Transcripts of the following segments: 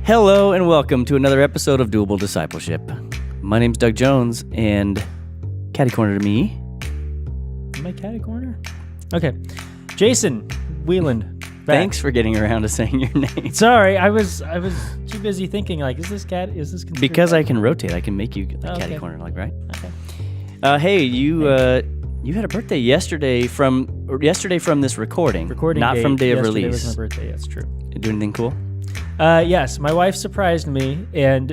Hello and welcome to another episode of Doable Discipleship. My name's Doug Jones, and catty corner to me. Am I catty corner? Okay. Jason Wheeland. Thanks for getting around to saying your name. Sorry, I was too busy thinking, like, is this Because I can rotate, I can make you the catty corner, like, right? Okay. Hey, you had a birthday yesterday from this recording not from day of release. Yesterday was my birthday, that's true. You do anything cool? Yes, my wife surprised me and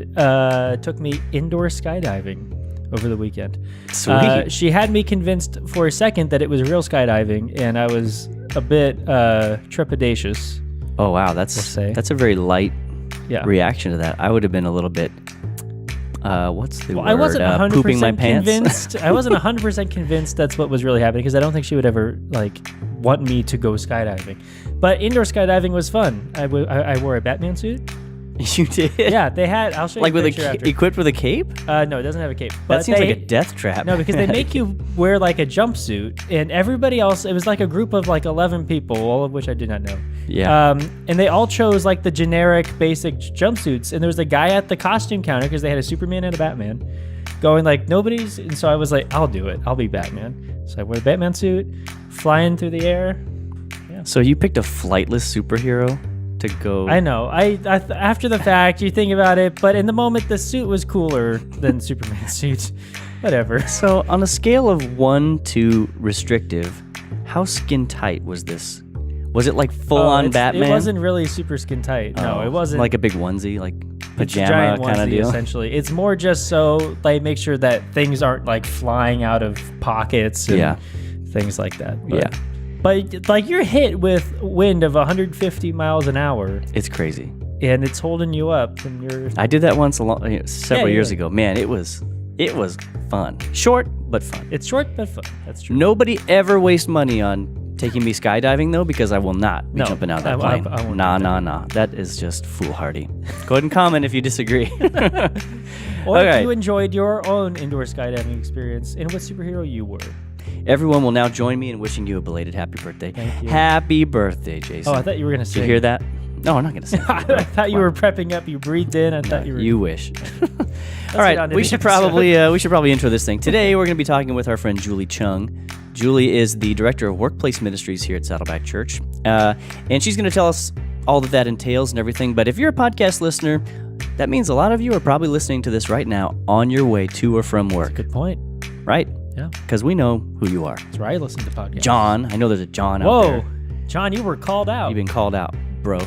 took me indoor skydiving over the weekend. Sweet. She had me convinced for a second that it was real skydiving, and I was a bit trepidatious. Oh wow, that's a very light reaction to that. I would have been a little bit. What's the word? I wasn't 100% pooping my pants. convinced. I wasn't 100% convinced that's what was really happening, because I don't think she would ever want me to go skydiving. But indoor skydiving was fun. I wore a Batman suit. You did? Yeah, they had. I'll show you a picture after. Equipped with a cape? No, it doesn't have a cape. That seems like a death trap. No, because they make you wear like a jumpsuit, and everybody else, it was like a group of like 11 people, all of which I did not know. Yeah. And they all chose like the generic basic jumpsuits, and there was a guy at the costume counter, because they had a Superman and a Batman, going like, nobody's, and so I was like, I'll do it. I'll be Batman. So I wore a Batman suit, flying through the air. Yeah. So you picked a flightless superhero to go. I know. I after the fact, you think about it, but in the moment, the suit was cooler than Superman's suit. Whatever. So on a scale of 1 to restrictive, how skin tight was this? Was it like full on Batman? It wasn't really super skin tight. No, it wasn't. Like a big onesie, like pajama giant kind of onesie, deal? Essentially. It's more just so they make sure that things aren't like flying out of pockets and things like that. But like, you're hit with wind of 150 miles an hour. It's crazy. And it's holding you up. And you're. I did that once several years ago. Man, it was fun. Short, but fun. It's short, but fun. That's true. Nobody ever wastes money on taking me skydiving, though, because I will not be jumping out of that plane. I won't Nah. That is just foolhardy. Go ahead and comment if you disagree. Or if you enjoyed your own indoor skydiving experience and what superhero you were. Everyone will now join me in wishing you a belated happy birthday. Thank you. Happy birthday, Jason. Oh, I thought you were going to sing. Did you hear that? No, I'm not going to sing. I thought you were prepping up. You breathed in. I thought you were. You wish. All right, we should probably intro this thing. Today, we're going to be talking with our friend Julie Chung. Julie is the director of workplace ministries here at Saddleback Church, and she's going to tell us all that entails and everything. But if you're a podcast listener, that means a lot of you are probably listening to this right now on your way to or from work. That's a good point. Right? Yeah. Because we know who you are. That's right. I listen to podcasts. John. I know there's a John out there. Whoa. John, you were called out. You've been called out, bro.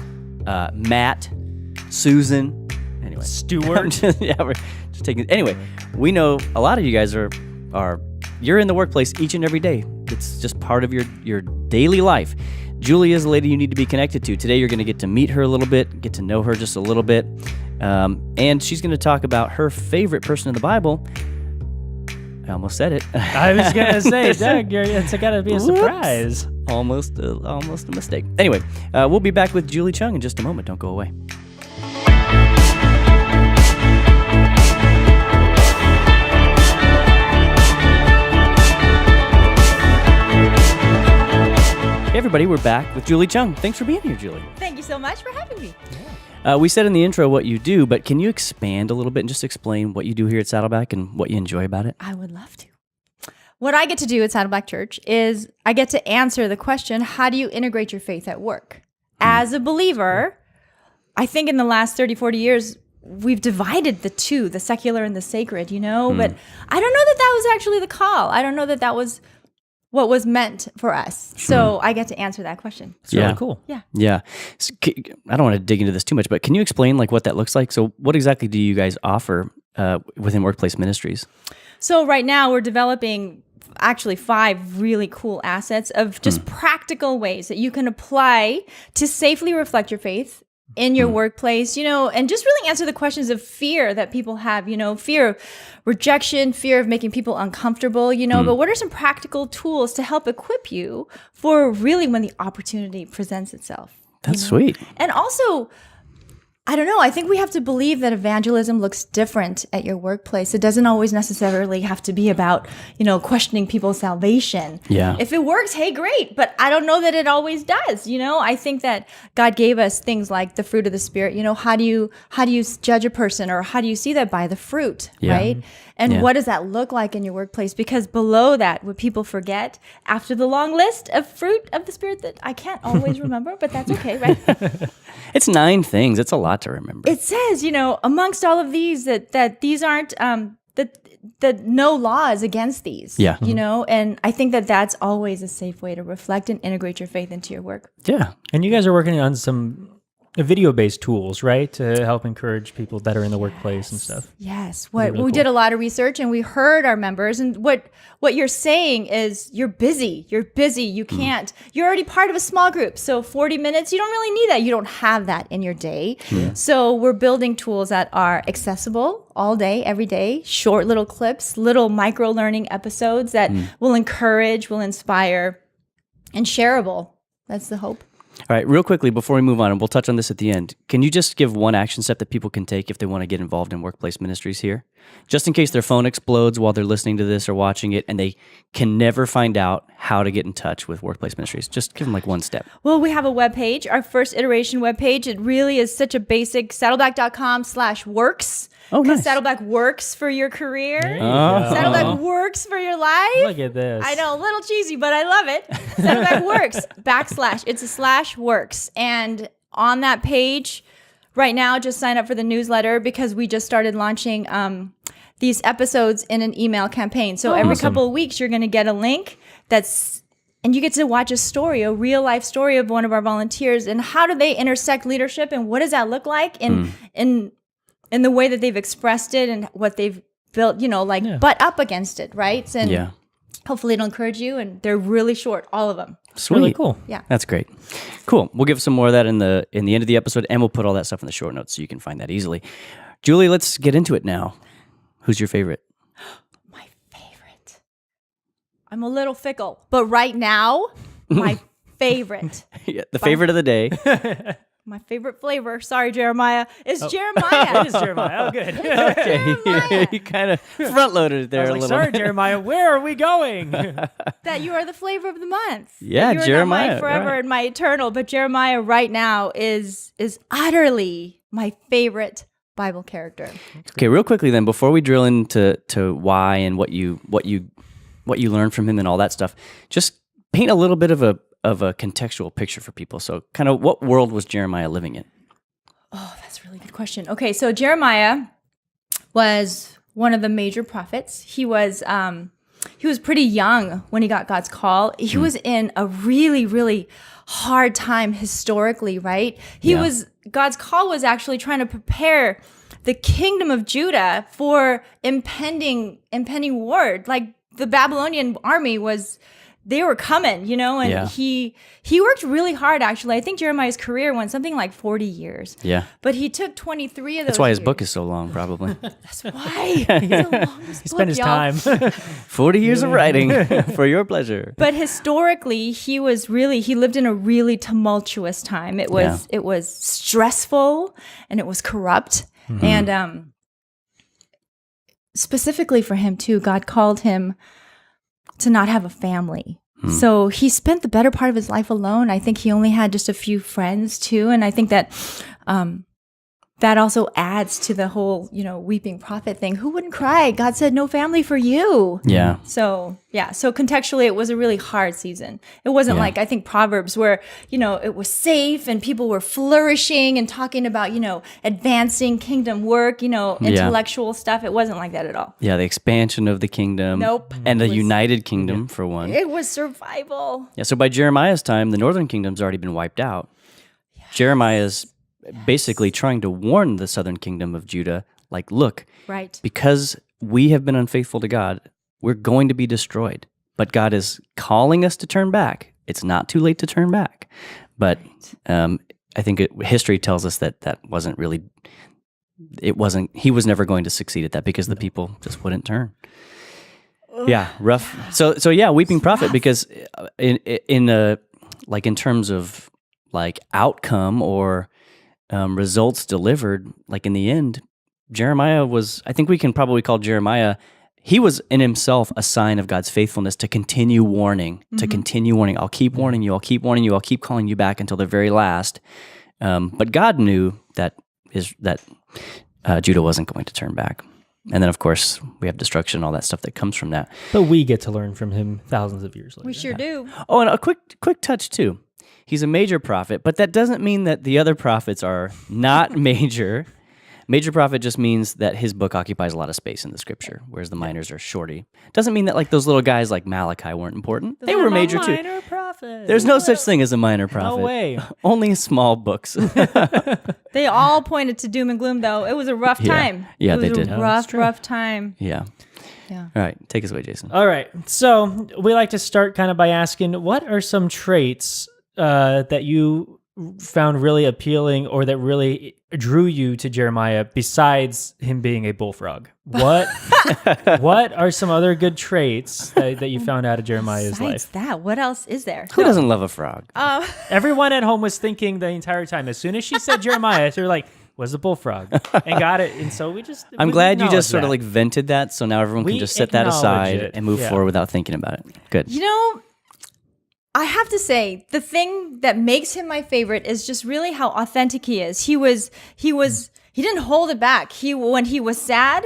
Matt, Susan, anyway. Stuart. We're just taking. Anyway, we know a lot of you guys are you're in the workplace each and every day. It's just part of your daily life. Julie is a lady you need to be connected to. Today, you're going to get to meet her a little bit, get to know her just a little bit, and she's going to talk about her favorite person in the Bible. I almost said it. I was going to say, Doug, it's got to be a surprise. Almost a mistake. Anyway, we'll be back with Julie Chung in just a moment. Don't go away. Hey everybody, we're back with Julie Chung. Thanks for being here, Julie. Thank you so much for having me. We said in the intro what you do, but can you expand a little bit and just explain what you do here at Saddleback and what you enjoy about it? I would love to. What I get to do at Saddleback Church is I get to answer the question, how do you integrate your faith at work? As a believer, I think in the last 30, 40 years, we've divided the two, the secular and the sacred, but I don't know that was actually the call. I don't know that was what was meant for us. So I get to answer that question. It's really cool. Yeah. So, I don't want to dig into this too much, but can you explain what that looks like? So what exactly do you guys offer within workplace ministries? So right now we're developing actually 5 really cool assets of just practical ways that you can apply to safely reflect your faith in your workplace, and just really answer the questions of fear that people have, fear of rejection, fear of making people uncomfortable, but what are some practical tools to help equip you for really when the opportunity presents itself? That's sweet. And also, I don't know. I think we have to believe that evangelism looks different at your workplace. It doesn't always necessarily have to be about, questioning people's salvation. Yeah. If it works, hey, great. But I don't know that it always does. I think that God gave us things like the fruit of the Spirit. How do you judge a person, or how do you see that? By the fruit, right? And what does that look like in your workplace? Because below that, what people forget after the long list of fruit of the Spirit that I can't always remember, but that's okay, right? It's 9 things. It's a lot to remember. It says, amongst all of these that these aren't that no law is against these. Yeah. And I think that that's always a safe way to reflect and integrate your faith into your work. Yeah. And you guys are working on some video-based tools, right, to help encourage people that are in the workplace and stuff. Yes. Really We did a lot of research, and we heard our members, and what you're saying is you're busy. You can't. You're already part of a small group. So 40 minutes, you don't really need that. You don't have that in your day. Yeah. So we're building tools that are accessible all day, every day, short little clips, little micro learning episodes that will encourage, will inspire, and shareable. That's the hope. All right, real quickly before we move on, and we'll touch on this at the end, can you just give one action step that people can take if they want to get involved in workplace ministries here? Just in case their phone explodes while they're listening to this or watching it, and they can never find out how to get in touch with workplace ministries. Just give them like one step. Well, we have a webpage, our first iteration webpage. It really is such a basic, saddleback.com/works. Oh, nice. Saddleback works for your career. Oh. Saddleback works for your life. Look at this. I know, a little cheesy, but I love it. Saddleback works, / it's a /works. And on that page, right now, just sign up for the newsletter, because we just started launching these episodes in an email campaign. So every couple of weeks, you're going to get a link and you get to watch a story, a real life story of one of our volunteers, and how do they intersect leadership, and what does that look like in the way that they've expressed it and what they've built, butt up against it, right? And hopefully it'll encourage you. And they're really short, all of them. Sweet. Really cool. Yeah. That's great. Cool. We'll give some more of that in the end of the episode, and we'll put all that stuff in the short notes so you can find that easily. Julie, let's get into it now. Who's your favorite? My favorite. I'm a little fickle, but right now, my favorite. Yeah, the favorite of the day. My favorite flavor, sorry, Jeremiah, is Jeremiah. It is Jeremiah. Oh, good. Okay. You kind of front-loaded it there a little. Sorry, Jeremiah, where are we going? That you are the flavor of the month. Yeah, You're Jeremiah. not my forever right. and my eternal, but Jeremiah right now is utterly my favorite Bible character. Okay, real quickly then, before we drill into why and what you learned from him and all that stuff, just paint a little bit of a contextual picture for people. So kind of what world was Jeremiah living in? Oh, that's a really good question. Okay, so Jeremiah was one of the major prophets. He was pretty young when he got God's call. He was in a really, really hard time historically, right? God's call was actually trying to prepare the kingdom of Judah for impending war. Like the Babylonian army they were coming, and he worked really hard, actually. I think Jeremiah's career went something like 40 years. Yeah. But he took 23 of those That's why his years. book is so long, probably. That's why. He's the longest He spent his y'all. time. 40 years of writing for your pleasure. But historically, he lived in a really tumultuous time. It was stressful, and it was corrupt. Mm-hmm. And specifically for him too, God called him to not have a family. So he spent the better part of his life alone. I think he only had just a few friends too. And I think that that also adds to the whole, weeping prophet thing. Who wouldn't cry? God said no family for you. Yeah. So contextually, it was a really hard season. It wasn't like, I think, Proverbs where, it was safe and people were flourishing and talking about, advancing kingdom work, intellectual stuff. It wasn't like that at all. Yeah, the expansion of the kingdom. Nope. And the United Kingdom, for one. It was survival. Yeah, so by Jeremiah's time, the northern kingdom's already been wiped out. Yes. Jeremiah's basically trying to warn the southern kingdom of Judah, like, look, right, because we have been unfaithful to God, we're going to be destroyed. But God is calling us to turn back. It's not too late to turn back. But I think history tells us that wasn't really, he was never going to succeed at that because the people just wouldn't turn. Yeah, rough. So yeah, weeping prophet, because in terms of like outcome or results delivered, like in the end, Jeremiah was, I think we can probably call Jeremiah, he was in himself a sign of God's faithfulness to continue warning, to continue warning. I'll keep warning you. I'll keep warning you. I'll keep calling you back until the very last. But God knew that Judah wasn't going to turn back. And then, of course, we have destruction and all that stuff that comes from that. But we get to learn from him thousands of years later. We sure do. Oh, and a quick touch, too. He's a major prophet, but that doesn't mean that the other prophets are not major. Major prophet just means that his book occupies a lot of space in the scripture, whereas the minors are shorty. Doesn't mean that like those little guys like Malachi weren't important. They were major too. Minor prophet. There's no such thing as a minor prophet. No way. Only small books. They all pointed to doom and gloom, though. It was a rough time. Yeah, they it was did. a Oh, rough time. Yeah. Yeah. All right, take us away, Jason. All right. So we like to start kind of by asking, what are some traits that you found really appealing or that really drew you to Jeremiah besides him being a bullfrog? What are some other good traits that you found out of Jeremiah's Besides life? that, what else is there? Who doesn't love a frog? Everyone at home was thinking the entire time. As soon as she said Jeremiah, they were like, "Was the bullfrog?" and got it. And so I'm glad you just sort of that. like vented that, so now everyone We can just set that acknowledge aside it. and move Yeah. forward without thinking about it. Good. You know, I have to say, the thing that makes him my favorite is just really how authentic he is. He didn't hold it back. When he was sad,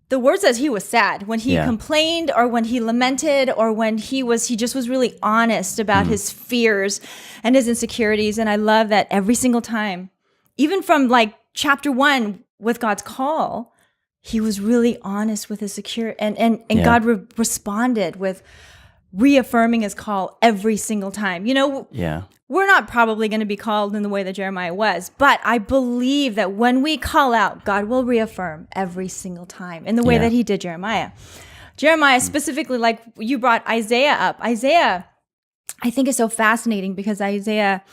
the word says he was sad. When he complained or when he lamented or when he just was really honest about his fears and his insecurities. And I love that every single time, even from like chapter 1 with God's call, he was really honest with his security and God responded with reaffirming his call every single time. You know, we're not probably going to be called in the way that Jeremiah was, but I believe that when we call out, God will reaffirm every single time in the way that he did Jeremiah. Jeremiah specifically, like you brought Isaiah up. Isaiah, I think is so fascinating because Isaiah,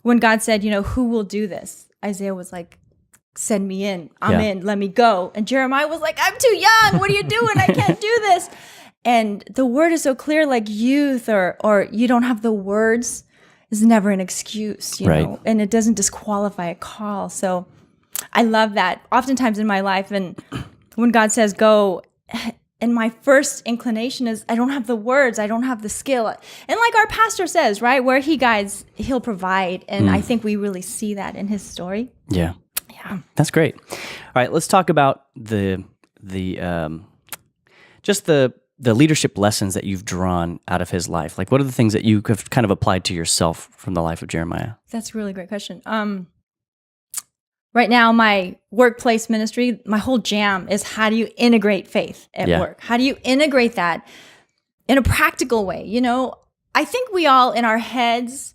when God said, you know, who will do this? Isaiah was like, send me in. I'm in. Let me go. And Jeremiah was like, I'm too young. What are you doing? I can't do this. And the word is so clear, like youth or you don't have the words is never an excuse, you know, and it doesn't disqualify a call. So I love that. Oftentimes in my life, and when God says go, and my first inclination is I don't have the words, I don't have the skill. And like our pastor says, right, where he guides, he'll provide. And I think we really see that in his story. Yeah. That's great. All right, let's talk about the leadership lessons that you've drawn out of his life. Like, what are the things that you have kind of applied to yourself from the life of Jeremiah? That's a really great question. Right now, my workplace ministry, my whole jam is how do you integrate faith at work? How do you integrate that in a practical way? You know, I think we all in our heads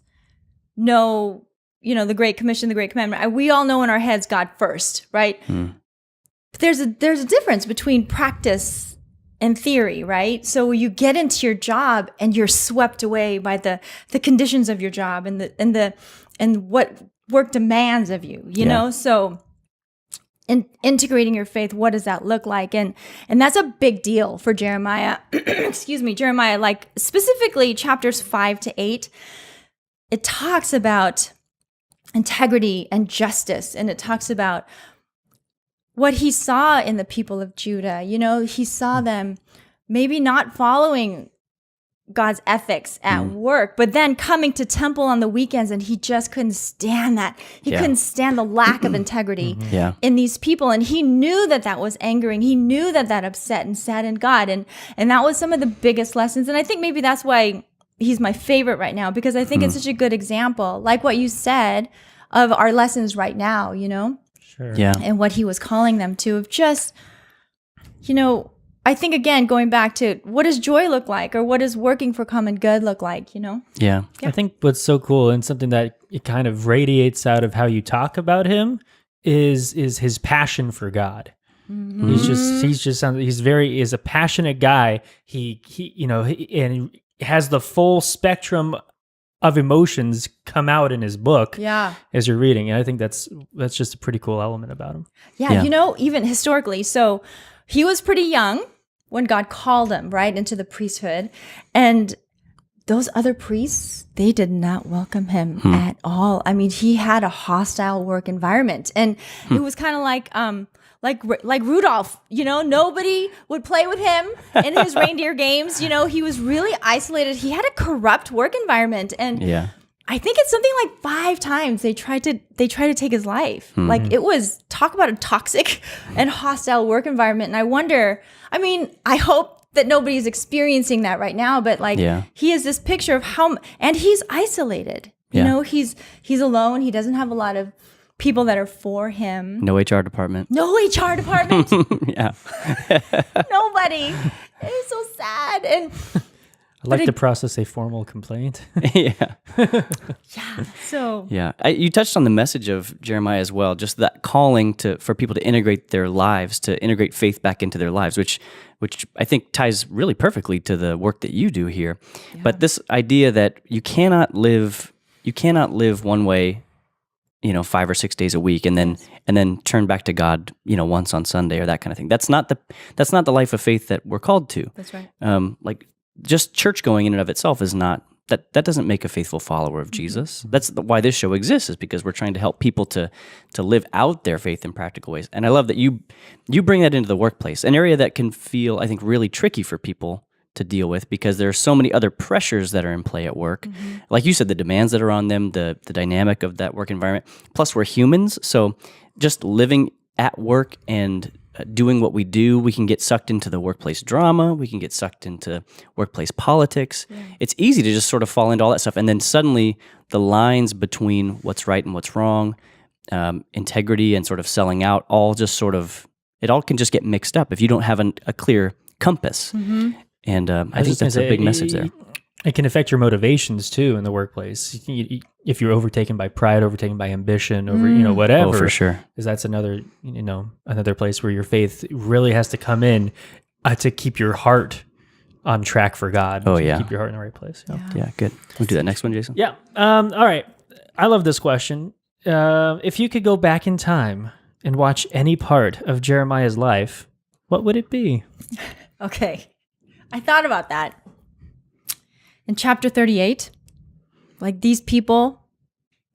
know, you know, the Great Commission, the Great Commandment. We all know in our heads God first, right? But there's a difference between practice and theory, right? So you get into your job and you're swept away by the conditions of your job and what work demands of you, you know? So in integrating your faith, what does that look like? And that's a big deal for Jeremiah. Excuse me, Jeremiah, like specifically chapters 5 to 8, it talks about integrity and justice, and it talks about what he saw in the people of Judah. You know, he saw them maybe not following God's ethics at work, but then coming to temple on the weekends, and he just couldn't stand that. He couldn't stand the lack of integrity in these people, and he knew that was angering. He knew that upset and saddened God, and that was some of the biggest lessons. And I think maybe that's why he's my favorite right now, because I think it's such a good example, like what you said, of our lessons right now, you know? Sure. Yeah. And what he was calling them to, of just, you know, I think, again, going back to what does joy look like, or what does working for common good look like, you know? Yeah. I think what's so cool and something that it kind of radiates out of how you talk about him is his passion for God. He's a passionate guy. He you know, and he has the full spectrum of emotions come out in his book as you're reading. And I think that's just a pretty cool element about him. Yeah, you know, even historically. So he was pretty young when God called him, right, into the priesthood. And those other priests, they did not welcome him at all. I mean, he had a hostile work environment, and it was kind of like Rudolph, nobody would play with him in his reindeer games. He was really isolated. He had a corrupt work environment, and Yeah. I think it's something like 5 times they tried to take his life. Like, it was, talk about a toxic and hostile work environment. And I wonder, I mean, I hope that nobody's experiencing that right now, but he is this picture of and he's isolated. He's alone. He doesn't have a lot of people that are for him. No HR department. No HR department. Yeah. Nobody. It's so sad. And I'd like to process a formal complaint. Yeah. yeah. So Yeah. You touched on the message of Jeremiah as well, just that calling for people to integrate their lives, to integrate faith back into their lives, which I think ties really perfectly to the work that you do here. Yeah. But this idea that you cannot live one way, 5 or 6 days a week, and then turn back to God, once on Sunday or that kind of thing. That's not the life of faith that we're called to. That's right. Just church going in and of itself is not that doesn't make a faithful follower of Jesus. That's why this show exists, is because we're trying to help people to live out their faith in practical ways. And I love that you bring that into the workplace, an area that can feel, I think, really tricky for people to deal with, because there are so many other pressures that are in play at work. Like you said, the demands that are on them, the dynamic of that work environment. Plus, we're humans, so just living at work and doing what we do, we can get sucked into the workplace drama, we can get sucked into workplace politics. Yeah. It's easy to just sort of fall into all that stuff, and then suddenly the lines between what's right and what's wrong, integrity and sort of selling out, it all can just get mixed up if you don't have a clear compass. And I think that's a big message there. It can affect your motivations too in the workplace. If you're overtaken by pride, overtaken by ambition, whatever. Oh, for sure. Because that's another place where your faith really has to come in to keep your heart on track for God. Oh, yeah. Keep your heart in the right place. Yeah, good. We'll do that next one, Jason. Yeah. All right. I love this question. If you could go back in time and watch any part of Jeremiah's life, what would it be? Okay. I thought about that. In chapter 38, these people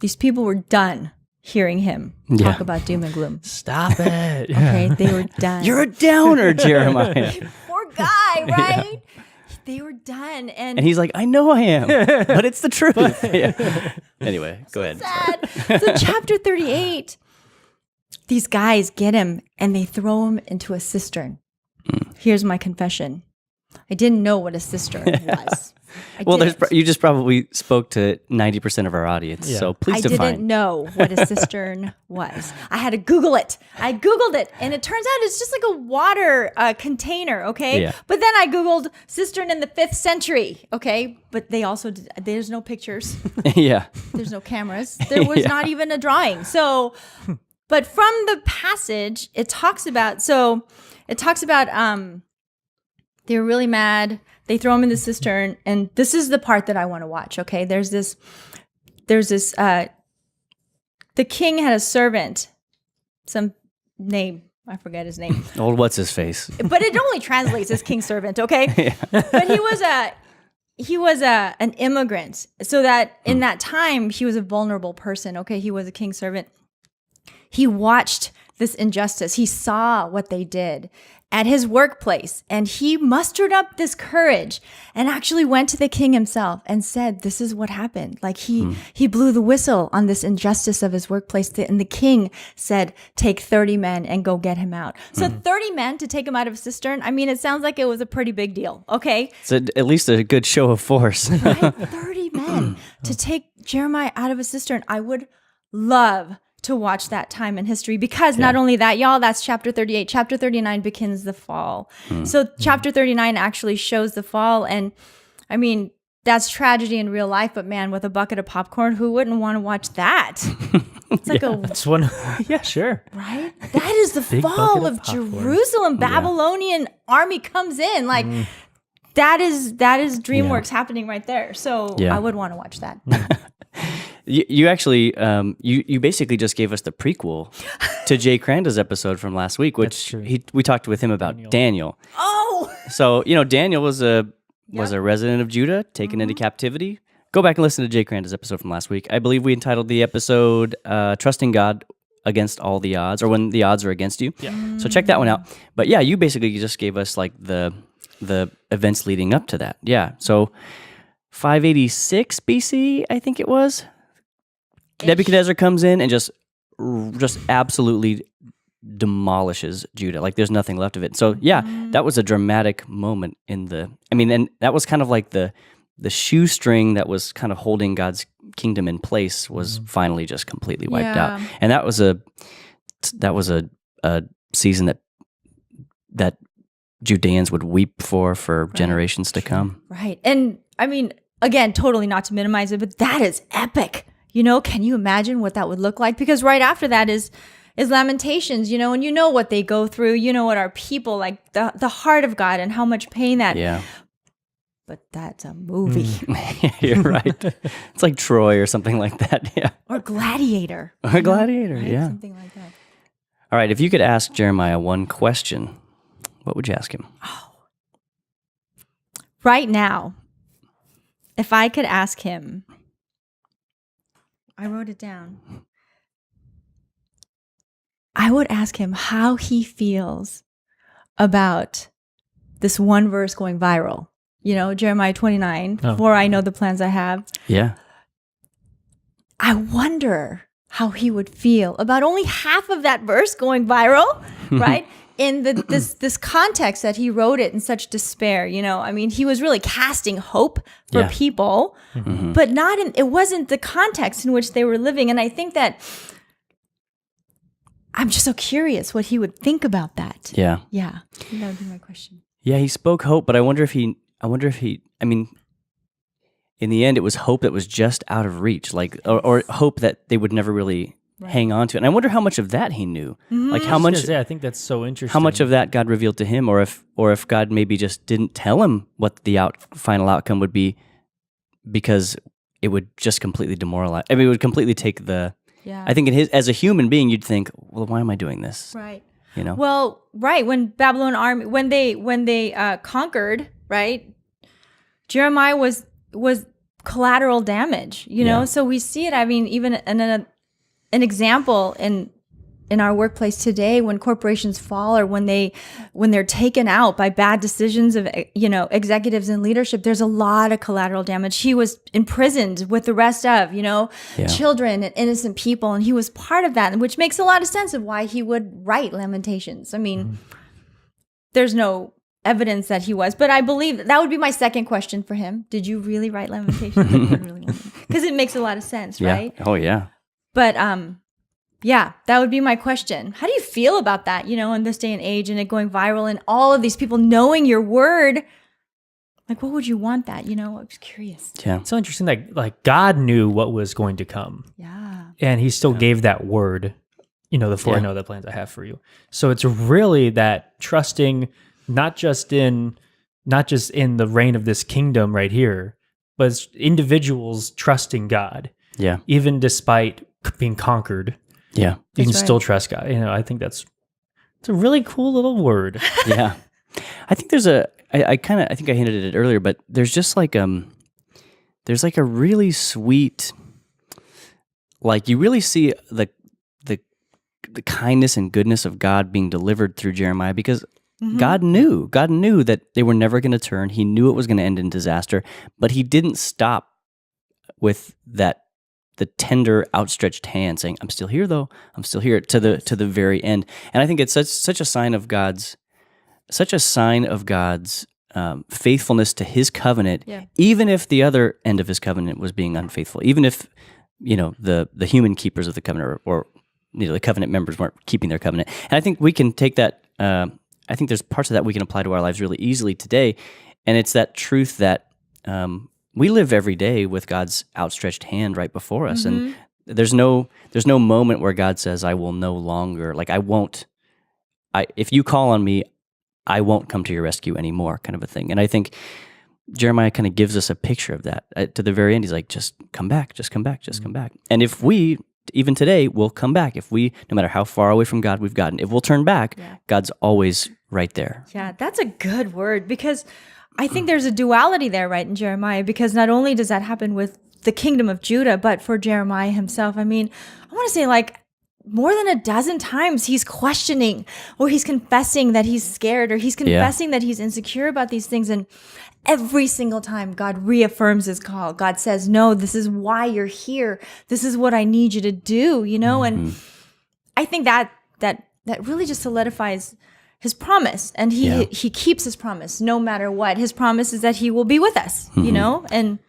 were done hearing him talk about doom and gloom. Stop it. Okay, they were done. You're a downer, Jeremiah. Poor guy, right? Yeah. They were done. And he's like, I know I am, but it's the truth. Yeah. Anyway, go ahead. Sad. So chapter 38, these guys get him and they throw him into a cistern. Here's my confession. I didn't know what a cistern was. You just probably spoke to 90% of our audience, so please define. I didn't know what a cistern was. I had to Google it. I Googled it, and it turns out it's just like a water container, okay? Yeah. But then I Googled cistern in the 5th century, okay? But there's no pictures. Yeah. There's no cameras. There was not even a drawing. So, but from the passage, it talks about, they were really mad. They throw him in the cistern, and this is the part that I want to watch, okay? There's this, the king had a servant, some name, I forget his name. Old what's his face? But it only translates as king servant, okay? Yeah. But he was an immigrant, so that in that time, he was a vulnerable person, okay? He was a king servant. He watched this injustice. He saw what they did at his workplace, and he mustered up this courage and actually went to the king himself and said, this is what happened. He blew the whistle on this injustice of his workplace, and the king said, take 30 men and go get him out. So 30 men to take him out of a cistern, I mean, it sounds like it was a pretty big deal, okay? It's at least a good show of force. Right? 30 men to take Jeremiah out of a cistern. I would love to watch that time in history, because not only that, y'all, that's chapter 38. Chapter 39 begins the fall. So chapter 39 actually shows the fall. And I mean, that's tragedy in real life, but man, with a bucket of popcorn, who wouldn't want to watch that? It's like it's one. Yeah, sure. Right? That is the fall of Jerusalem. Babylonian army comes in. That is DreamWorks happening right there. So I would want to watch that. You actually, you basically just gave us the prequel to Jay Cranda's episode from last week, which we talked with him about Daniel. Oh! So, Daniel was was a resident of Judah, taken into captivity. Go back and listen to Jay Cranda's episode from last week. I believe we entitled the episode Trusting God Against All the Odds, or When the Odds Are Against You. Yeah. So check that one out. But yeah, you basically just gave us like the events leading up to that. Yeah. So 586 BC, I think it was. Nebuchadnezzar comes in and just absolutely demolishes Judah. Like there's nothing left of it. So yeah, that was a dramatic moment and that was kind of like the shoestring that was kind of holding God's kingdom in place was finally just completely wiped out. And that was a season that Judeans would weep for generations to come. Right. And I mean, again, totally not to minimize it, but that is epic. You know, can you imagine what that would look like? Because right after that is Lamentations, you know, and you know what they go through, you know what our people, like the heart of God and how much pain that. Yeah. But that's a movie. You're right. It's like Troy or something like that. Yeah. Or Gladiator. Or Gladiator, right? yeah. Something like that. All right, if you could ask Jeremiah one question, what would you ask him? Right now, if I could ask him, I wrote it down. I would ask him how he feels about this one verse going viral. You know, Jeremiah 29, for I know the plans I have. Yeah. I wonder how he would feel about only half of that verse going viral, right? In this context that he wrote it in such despair, you know, I mean, he was really casting hope for people, but it wasn't the context in which they were living. And I think that I'm just so curious what he would think about that. Yeah. Yeah. That would be my question. Yeah, he spoke hope, but I wonder if he, I mean, in the end, it was hope that was just out of reach, like, or hope that they would never really hang on to. And I wonder how much of that he knew. Like how much, I think that's so interesting. how much of that God revealed to him, or if God maybe just didn't tell him what the final outcome would be, because it would just completely demoralize. I mean, it would completely take the. Yeah. I think as a human being, you'd think, well, why am I doing this? Right. You know. Well, right, when Babylon army when they conquered, right? Jeremiah was collateral damage, you know. So we see it. I mean, even in an example in our workplace today, when corporations fall or when they're taken out by bad decisions of, you know, executives and leadership, there's a lot of collateral damage. He was imprisoned with the rest of, you know, children and innocent people, and he was part of that, which makes a lot of sense of why he would write Lamentations. I mean, there's no evidence that he was, but I believe that would be my second question for him. Did you really write Lamentations? Because it makes a lot of sense, right? Oh yeah. But yeah, that would be my question. How do you feel about that, you know, in this day and age and it going viral and all of these people knowing your word? Like, what would you want that? You know, I was curious. Yeah. It's so interesting that like God knew what was going to come. Yeah. And he still gave that word, you know, I know the plans I have for you. So it's really that trusting not just in the reign of this kingdom right here, but it's individuals trusting God. Yeah. Even despite being conquered. Yeah. You can That's still right. trust God. You know, I think it's a really cool little word. Yeah. I think I think I hinted at it earlier, but there's just like there's like a really sweet, like you really see the kindness and goodness of God being delivered through Jeremiah, because God knew that they were never going to turn. He knew it was going to end in disaster, but he didn't stop with that, the tender outstretched hand saying, I'm still here though. I'm still here to the very end. And I think it's such a sign of God's faithfulness to his covenant, even if the other end of his covenant was being unfaithful, even if, you know, the human keepers of the covenant or you know, the covenant members weren't keeping their covenant. And I think we can take that, I think there's parts of that we can apply to our lives really easily today. And it's that truth that, we live every day with God's outstretched hand right before us. And there's no moment where God says, I will no longer, like if you call on me, I won't come to your rescue anymore, kind of a thing. And I think Jeremiah kind of gives us a picture of that. To the very end, he's like, just come back, just come back, just come back. And if we, even today, will come back, if we, no matter how far away from God we've gotten, if we'll turn back, God's always right there. Yeah, that's a good word, because I think there's a duality there, right, in Jeremiah, because not only does that happen with the kingdom of Judah, but for Jeremiah himself. I mean, I want to say like more than a dozen times he's questioning or he's confessing that he's scared or he's confessing that he's insecure about these things. And every single time God reaffirms his call. God says, no, this is why you're here. This is what I need you to do, you know? And I think that really just solidifies his promise, and he keeps his promise no matter what. His promise is that he will be with us, you know? And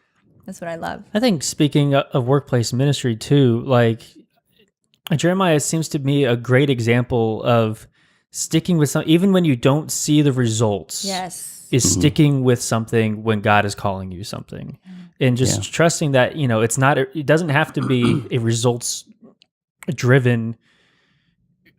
that's what I love. I think speaking of workplace ministry too, like Jeremiah seems to me a great example of sticking with something, even when you don't see the results. Yes. Is sticking with something when God is calling you something, and just trusting that, you know, it doesn't have to be a results driven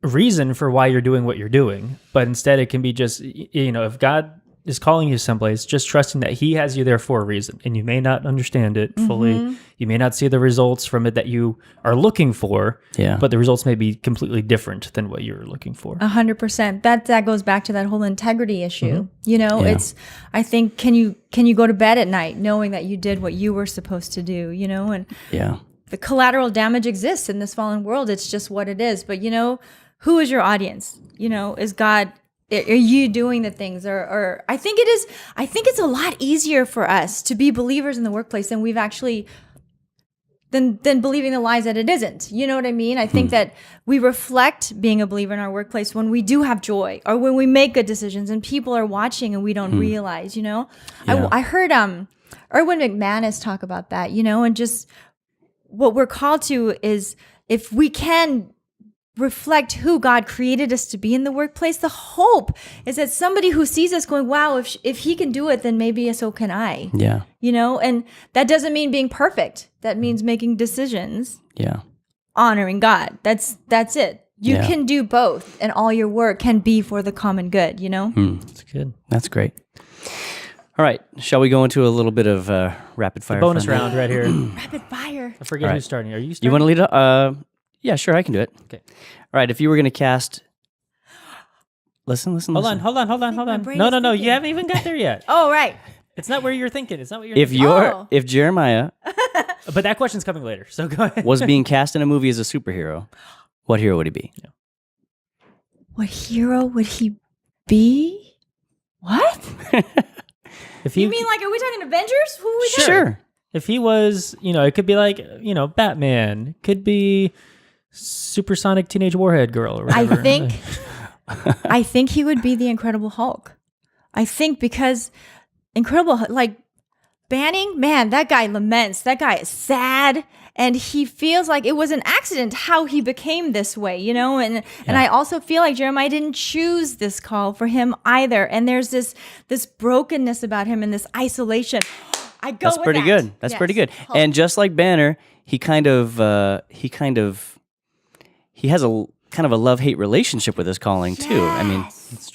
reason for why you're doing what you're doing, but instead it can be just, you know, if God is calling you someplace, just trusting that he has you there for a reason, and you may not understand it fully. You may not see the results from it that you are looking for, but the results may be completely different than what you're looking for. 100%. That goes back to that whole integrity issue. You know, it's, I think, can you go to bed at night knowing that you did what you were supposed to do, you know? And the collateral damage exists in this fallen world. It's just what it is. But, you know, who is your audience? You know, is God, are you doing the things? Or I think it's a lot easier for us to be believers in the workplace than we've actually, than believing the lies that it isn't. You know what I mean? I think that we reflect being a believer in our workplace when we do have joy, or when we make good decisions and people are watching and we don't realize, you know? I heard Erwin McManus talk about that, you know, and just what we're called to is, if we can reflect who God created us to be in the workplace, the hope is that somebody who sees us going, wow, if he can do it, then maybe so can I. Yeah. You know, and that doesn't mean being perfect. That means making decisions. Yeah. Honoring God. That's it. You can do both, and all your work can be for the common good, you know? That's good. That's great. All right. Shall we go into a little bit of rapid fire? Bonus round right here. Rapid fire. I forget who's starting. Are you starting? You want to lead up? Yeah, sure, I can do it. Okay. All right, if you were going to cast... Listen. Hold on. No, you haven't even got there yet. Oh, right. It's not where you're thinking. It's not what you're thinking. If Jeremiah But that question's coming later, so go ahead. was being cast in a movie as a superhero, what hero would he be? What hero would he be? What? You mean like, are we talking Avengers? Who are we talking? Sure. If he was, you know, it could be like, you know, Batman. Could be Supersonic Teenage Warhead Girl or whatever. I think he would be the Incredible Hulk. I think because like Banning, man, that guy laments. That guy is sad, and he feels like it was an accident how he became this way, you know? And I also feel like Jeremiah didn't choose this call for him either. And there's this brokenness about him and this isolation. That's pretty good. That's pretty good. Hulk. And just like Banner, he has a kind of a love-hate relationship with his calling too. I mean,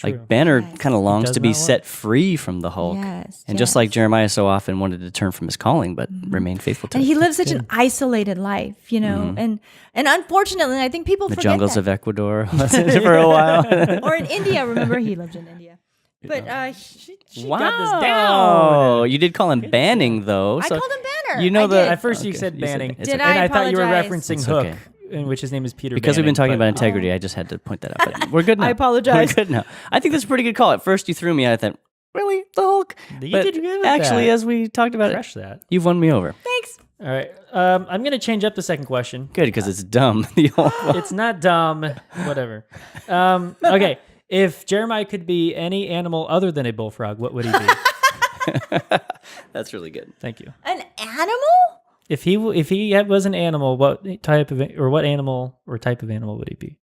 like Banner kind of longs to be set free from the Hulk. And just like Jeremiah so often wanted to turn from his calling, but remain faithful to it. And he lives such an isolated life, you know, and unfortunately, I think people the forget jungles that. of Ecuador for a while. Or in India, remember he lived in India. But she wow. got this down. You did call him Banning, though. I so called him Banner. You know I did. At first you said Banning. It's Did okay. I? And I thought you were apologize. referencing It's Hook, okay. in which his name is Peter Because we've Banning, been talking but- about integrity, I just had to point that out. But we're good now. I apologize. We're good now. I think that's a pretty good call. At first, you threw me. I thought, really, the Hulk? You But did good with actually, that. as we talked about Crush it, that. you've won me over. Thanks. All right. I'm going to change up the second question. Good, because it's dumb. The old one. It's not dumb. Whatever. Okay. If Jeremiah could be any animal other than a bullfrog, what would he be? That's really good. Thank you. An animal? If he was an animal, what type of what animal or type of animal would he be?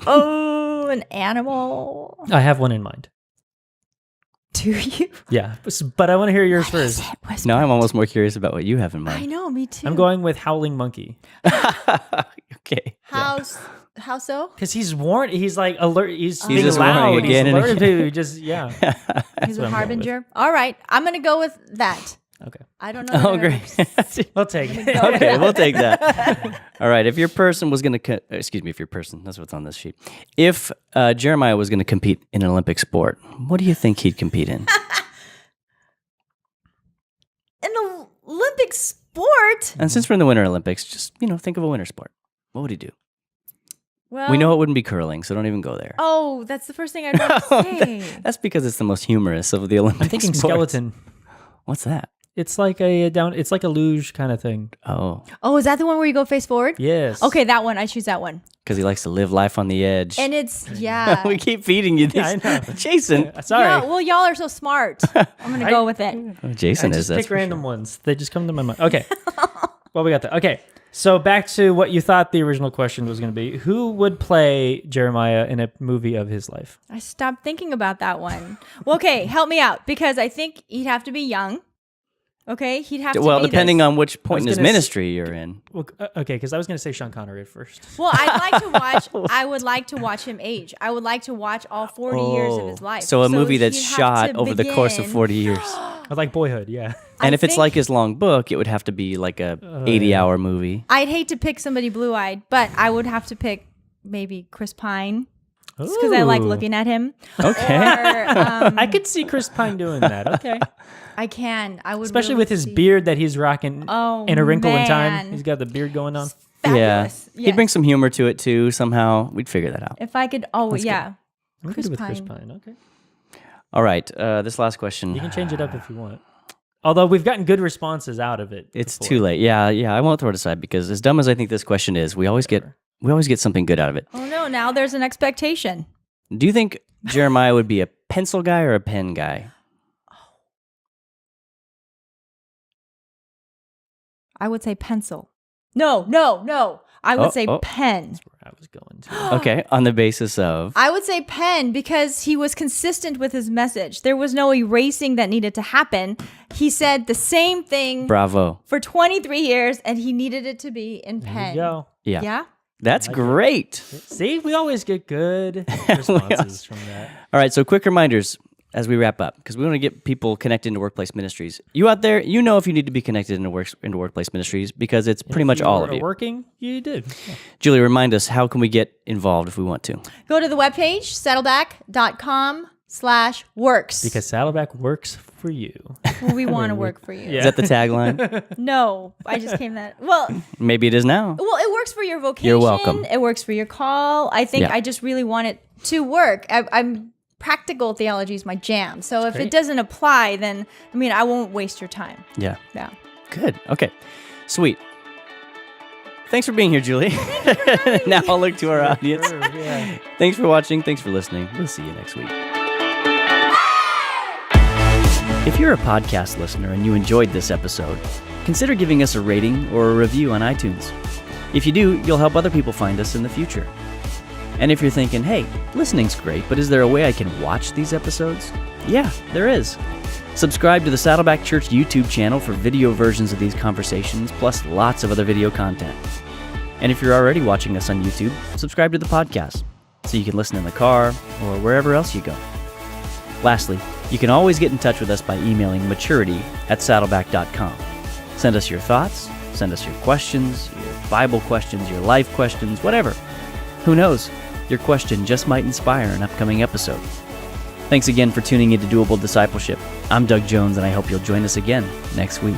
Oh, an animal. I have one in mind. Do you? Yeah, but I want to hear yours first. Now I'm almost more curious about what you have in I mind. know, me too. I'm going with howling monkey Okay. How so? because he's warned. He's like alert. He's being just loud. warning again He's and alerted again. to just He's what a I'm going harbinger. All right, I'm gonna go with that. Okay. I don't know. Oh, great. We'll take it. Okay, we'll take that. All right. If your person was going to, if your person, that's what's on this sheet. If Jeremiah was going to compete in an Olympic sport, what do you think he'd compete in? An Olympic sport? And since we're in the Winter Olympics, just, think of a winter sport. What would he do? Well, We know it wouldn't be curling, so don't even go there. Oh, that's the first thing I'd want to say. That's because it's the most humorous of the Olympic I'm thinking sports. skeleton. What's that? It's like it's like a luge kind of thing. Oh, Oh, is that the one where you go face forward? Yes. Okay, that one. I choose that one. because he likes to live life on the edge. And it's, yeah. We keep feeding you these. I know. Jason. Sorry. Yeah, well, y'all are so smart. I'm going to go with it. Oh, Jason I is just that's pick for random sure. ones. They just come to my mind. Okay. Well, we got that. Okay. So back to what you thought the original question was going to be. Who would play Jeremiah in a movie of his life? I stopped thinking about that one. Well, okay, help me out because I think he'd have to be young. Okay, he'd have to Well, be depending on which point in his gonna s- ministry you're in. Well, okay, because I was going to say Sean Connery at first. Well, I would like to watch him age. I would like to watch all 40 years of his life. So a movie that's he'd have shot to over the course of begin- 40 years. I like Boyhood, yeah. And I if it's think- like his long book, it would have to be like a 80-hour movie. I'd hate to pick somebody blue-eyed, but I would have to pick maybe Chris Pine because I like Ooh. looking at him. Okay. Or, I could see Chris Pine doing that. Okay. I would Especially really with his see- beard that he's rocking Oh, in A Wrinkle in Time. man. He's got the beard going on. Fabulous. Yeah. He'd bring some humor to it too. Somehow we'd figure that out. If I could, yeah. I'm Chris good with Chris Pine. Pine. Okay. All right. This last question. You can change it up if you want. Although we've gotten good responses out of it. It's before. too late. Yeah. I won't throw it aside because as dumb as I think this question is, we always get something good out of it. Oh no! Now there's an expectation. Do you think Jeremiah would be a pencil guy or a pen guy? I would say pencil. No. I would say pen. Where I was going to. Okay. On the basis of. I would say pen because he was consistent with his message. There was no erasing that needed to happen. He said the same thing Bravo. for 23 years, and he needed it to be in There pen. you go. Yeah. Yeah. That's great. See, we always get good responses from that. All right, so quick reminders as we wrap up, because we want to get people connected into workplace ministries. You out there, you know if you need to be connected into workplace ministries because it's pretty much all of you. Working, you did. Yeah. Julie, remind us, how can we get involved if we want to? Go to the webpage, saddleback.com/works. Because Saddleback works for you. we want to work for you. Is that the tagline? No, I just came that. Well, Maybe it is now. Well, it works for your vocation. You're welcome. It works for your call. I think Yeah. I just really want it to work. I'm practical theology is my jam. So if great. it doesn't apply, then I won't waste your time. Yeah. Yeah. Good. Okay. Sweet. Thanks for being here, Julie. Now I'll look to our audience. Sure, yeah. Thanks for watching. Thanks for listening. We'll see you next week. If you're a podcast listener and you enjoyed this episode, consider giving us a rating or a review on iTunes. If you do, you'll help other people find us in the future. And if you're thinking, hey, listening's great, but is there a way I can watch these episodes? Yeah, there is. Subscribe to the Saddleback Church YouTube channel for video versions of these conversations, plus lots of other video content. And if you're already watching us on YouTube, subscribe to the podcast so you can listen in the car or wherever else you go. Lastly, you can always get in touch with us by emailing maturity@saddleback.com. Send us your thoughts, send us your questions, your Bible questions, your life questions, whatever. Who knows? Your question just might inspire an upcoming episode. Thanks again for tuning into Doable Discipleship. I'm Doug Jones, and I hope you'll join us again next week.